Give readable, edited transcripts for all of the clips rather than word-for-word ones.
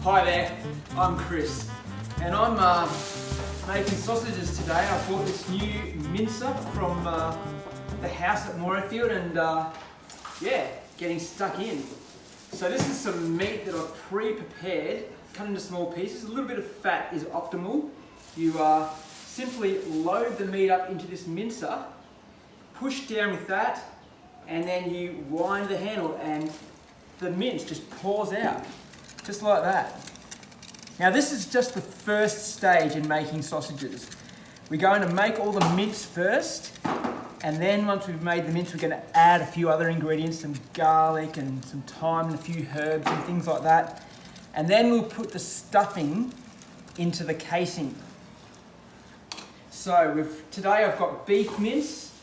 Hi there, I'm Chris and I'm making sausages today. I bought this new mincer from the house at Morayfield and yeah, getting stuck in. So this is some meat that I've pre-prepared, cut into small pieces. A little bit of fat is optimal. You simply load the meat up into this mincer, push down with that, and then you wind the handle and the mince just pours out, just like that. Now this is just the first stage in making sausages. We're going to make all the mince first, and then once we've made the mince, we're going to add a few other ingredients, some garlic and some thyme and a few herbs and things like that. And then we'll put the stuffing into the casing. So today I've got beef mince,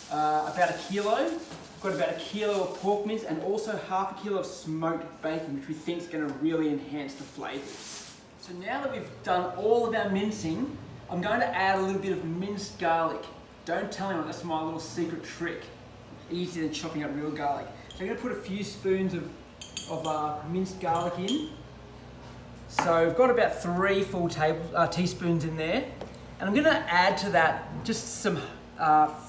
about 1 kilo. I've got about 1 kilo of pork mince and also half a kilo of smoked bacon, which we think is going to really enhance the flavours. So now that we've done all of our mincing, I'm going to add a little bit of minced garlic. Don't tell anyone, that's my little secret trick. Easier than chopping up real garlic. So I'm going to put a few spoons of minced garlic in. So I've got about 3 full teaspoons in there. And I'm going to add to that just some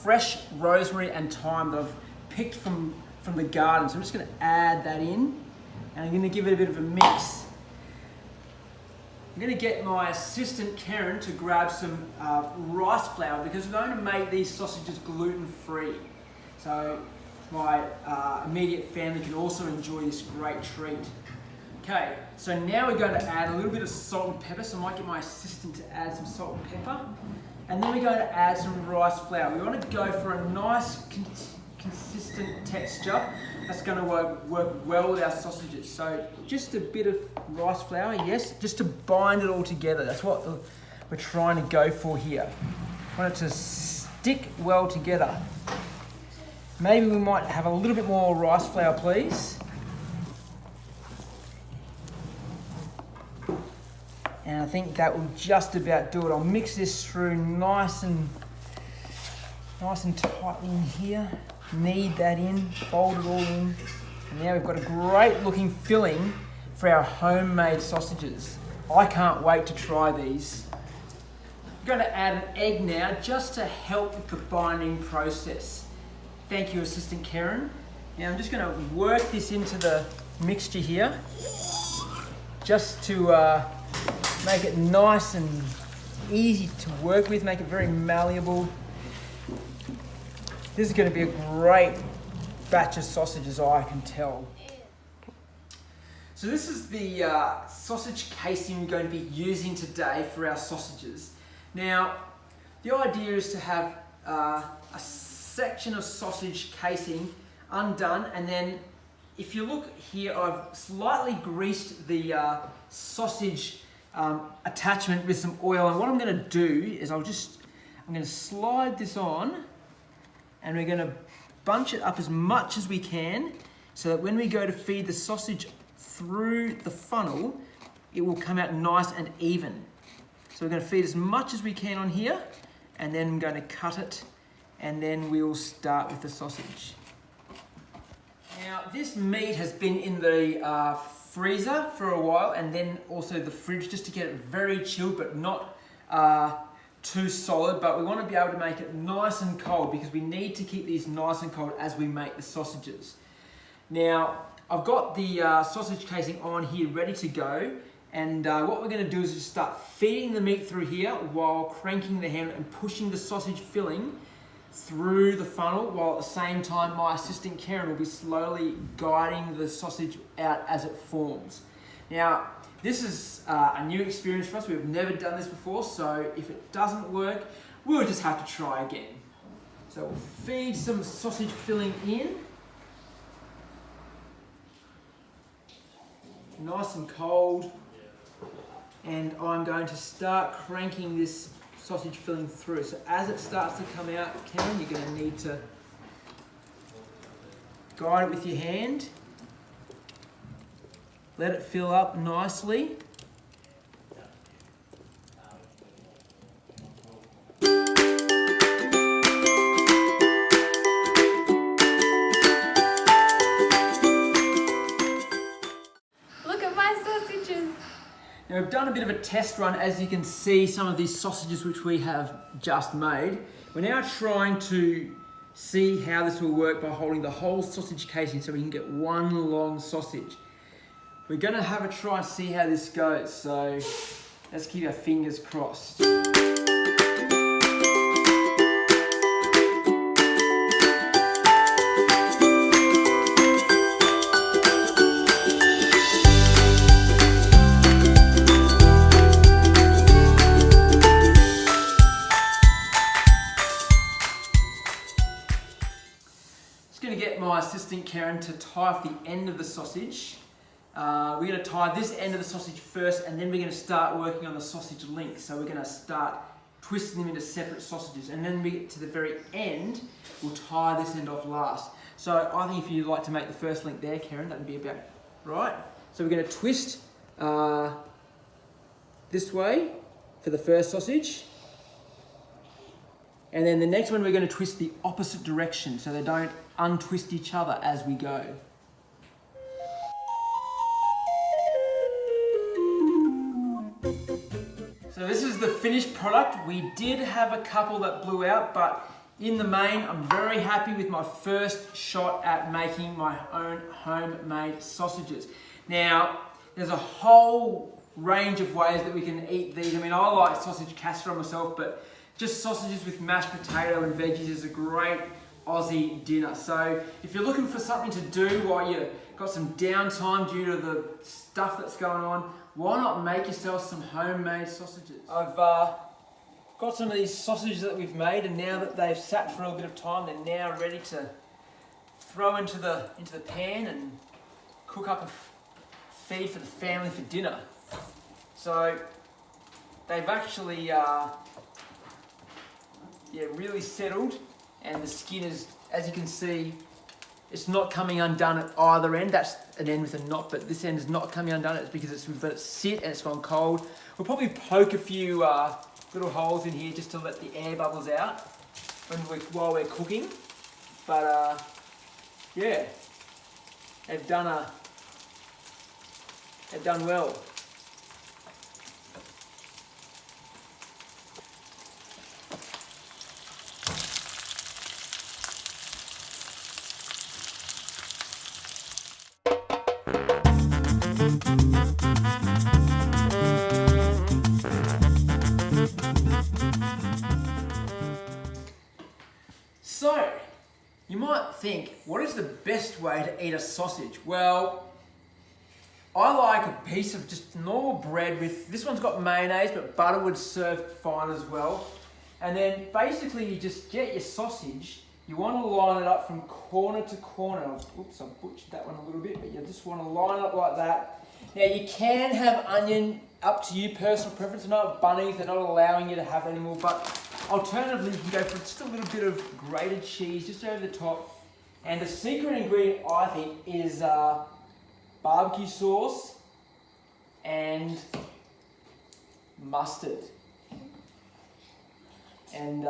fresh rosemary and thyme that I've picked from the garden. So I'm just going to add that in and I'm going to give it a bit of a mix. I'm going to get my assistant Karen to grab some rice flour because we're going to make these sausages gluten-free. So my immediate family can also enjoy this great treat. Okay, so now we're going to add a little bit of salt and pepper, so I might get my assistant to add some salt and pepper. And then we're going to add some rice flour. We want to go for a nice consistent texture that's going to work well with our sausages. So just a bit of rice flour, yes, just to bind it all together. That's what we're trying to go for here. We want it to stick well together. Maybe we might have a little bit more rice flour, please. And I think that will just about do it. I'll mix this through nice and tightly in here. Knead that in, fold it all in. And now we've got a great looking filling for our homemade sausages. I can't wait to try these. I'm going to add an egg now just to help with the binding process. Thank you, Assistant Karen. Now I'm just going to work this into the mixture here just to make it nice and easy to work with, make it very malleable. This is going to be a great batch of sausages, I can tell. So this is the sausage casing we're going to be using today for our sausages. Now, the idea is to have a section of sausage casing undone, and then if you look here, I've slightly greased the sausage attachment with some oil, and what I'm going to do is I'm going to slide this on, and we're going to bunch it up as much as we can so that when we go to feed the sausage through the funnel, it will come out nice and even. So we're going to feed as much as we can on here, and then I'm going to cut it, and then we'll start with the sausage. Now this meat has been in the freezer for a while, and then also the fridge just to get it very chilled but not too solid, but we want to be able to make it nice and cold because we need to keep these nice and cold as we make the sausages. Now I've got the sausage casing on here ready to go, and what we're going to do is just start feeding the meat through here while cranking the handle and pushing the sausage filling through the funnel, while at the same time my assistant Karen will be slowly guiding the sausage out as it forms. Now this is a new experience for us. We've never done this before, so if it doesn't work, we'll just have to try again. So we'll feed some sausage filling in. Nice and cold. And I'm going to start cranking this sausage filling through. So as it starts to come out, Karen, you're going to need to guide it with your hand. Let it fill up nicely. Look at my sausages. Now we've done a bit of a test run, as you can see, some of these sausages which we have just made. We're now trying to see how this will work by holding the whole sausage casing so we can get one long sausage. We're going to have a try and see how this goes, so let's keep our fingers crossed. Going to get my assistant Karen to tie off the end of the sausage. We're going to tie this end of the sausage first, and then we're going to start working on the sausage links. So we're going to start twisting them into separate sausages, and then we get to the very end, we'll tie this end off last. So I think if you'd like to make the first link there, Karen, that would be about right. So we're going to twist this way for the first sausage. And then the next one we're going to twist the opposite direction so they don't untwist each other as we go. So this is the finished product. We did have a couple that blew out, but in the main, I'm very happy with my first shot at making my own homemade sausages. Now, there's a whole range of ways that we can eat these. I mean, I like sausage casserole myself, but just sausages with mashed potato and veggies is a great Aussie dinner. So if you're looking for something to do while you've got some downtime due to the stuff that's going on, why not make yourself some homemade sausages? I've got some of these sausages that we've made, and now that they've sat for a bit of time, they're now ready to throw into the pan and cook up a feed for the family for dinner. So they've actually really settled, and the skin is, as you can see, it's not coming undone at either end. That's an end with a knot, but this end is not coming undone. It's because we've let it sit and it's gone cold. We'll probably poke a few little holes in here just to let the air bubbles out while we're cooking. But yeah, they've done well. So, you might think, what is the best way to eat a sausage? Well, I like a piece of just normal bread with, this one's got mayonnaise, but butter would serve fine as well. And then basically you just get your sausage, you want to line it up from corner to corner. Oops, I butchered that one a little bit, but you just want to line it up like that. Now you can have onion, up to you, personal preference. I know at Bunnings they're not allowing you to have it anymore, but alternatively you can go for just a little bit of grated cheese just over the top. And the secret ingredient, I think, is barbecue sauce and mustard. And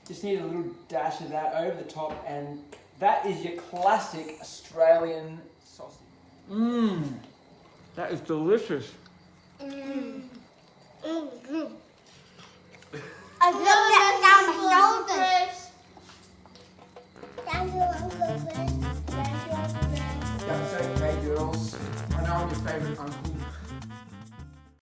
just need a little dash of that over the top, and that is your classic Australian sausage. Mmm, that is delicious. Mmm. Mmm. I feel that down my shoulders. Thank you, Uncle Chris. Thank you, Uncle Chris. That's okay, girls. I know I'm your favourite uncle.